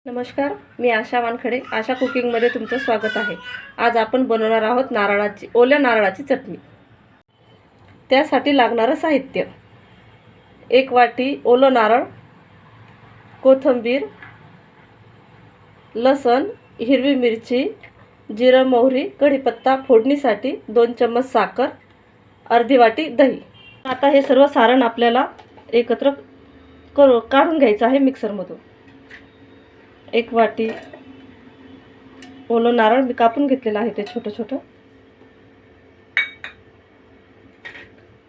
नमस्कार, मी आशा वानखडे. आशा कुकिंगमध्ये तुमचं स्वागत आहे. आज आपण बनवणार आहोत ओल्या नारळाची चटणी. त्यासाठी लागणारं साहित्य: 1 वाटी ओलं नारळ, कोथिंबीर, लसण, हिरवी मिरची, जिरं, मोहरी, कढीपत्ता, फोडणीसाठी 2 चम्मच साखर, अर्धी वाटी दही. आता हे सर्व सारण आपल्याला एकत्र काढून घ्यायचं आहे मिक्सरमधून. 1 वाटी ओलं नारळ मी कापून घेतलेलं आहे, ते छोटं छोटं.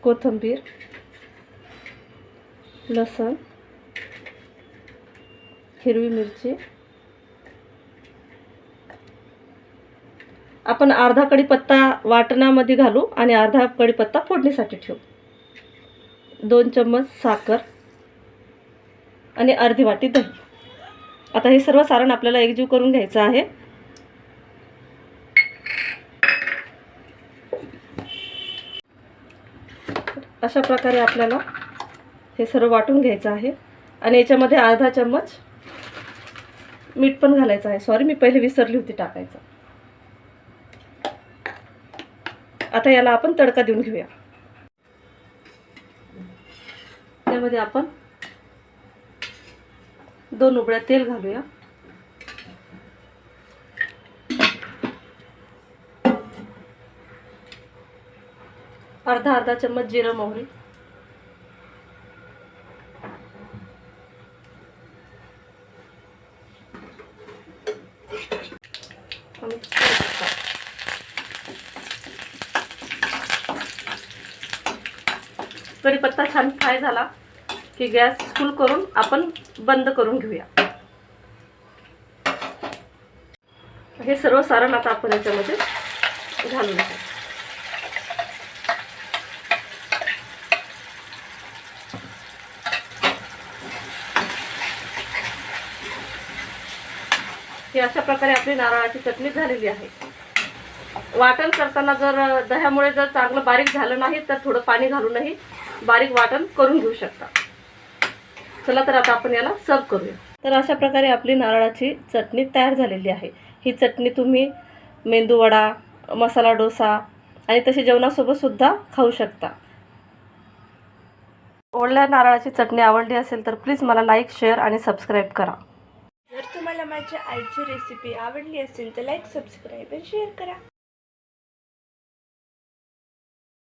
कोथिंबीर, लसण, हिरवी मिरची. आपण अर्धा कढीपत्ता वाटणामध्ये घालू आणि अर्धा कढीपत्ता फोडणीसाठी ठेवू. 2 चम्मच साखर आणि अर्धी वाटी दही. आता हे सर्व सारण आपल्याला एकजीव करून घ्यायचं आहे. अशा प्रकारे आपल्याला हे सर्व वाटून घ्यायचं आहे आणि याच्यामध्ये अर्धा चम्मच मीठ पण घालायचं आहे. सॉरी, मी पहिले विसरली होती टाकायचं. आता याला आपण तडका देऊन घेऊया. त्यामध्ये आपण 2 उबळ्या तेल घालूया. अर्धा चम्मच जिरं, मोहरी, कढीपत्ता छान फ्राय झाला की गॅस फुल करून आपण बंद करून घेऊया. हे सर्व सारण आता आपण याच्यामध्ये घालून घेऊ. ही अशा प्रकारे आपली नारळाची चटणी झालेली आहे. वाटण करताना जर दह्यामुळे जर चांगलं बारीक झालं नाही तर थोडं पाणी घालूनही बारीक वाटण करून घेऊ शकता. चला तर आता आपण याला सर्व करूया. तर अशा प्रकारे आपली नारळाची चटणी तयार झालेली आहे. ही चटणी तुम्ही मेंदूवडा, मसाला डोसा आणि तशी जेवणासोबत सुद्धा खाऊ शकता. ओल्या नारळाची चटणी आवडली असेल तर प्लीज मला लाईक, शेअर आणि सबस्क्राईब करा. जर तुम्हाला माझ्या आईची रेसिपी आवडली असेल तर लाईक, सबस्क्राईब आणि शेअर करा.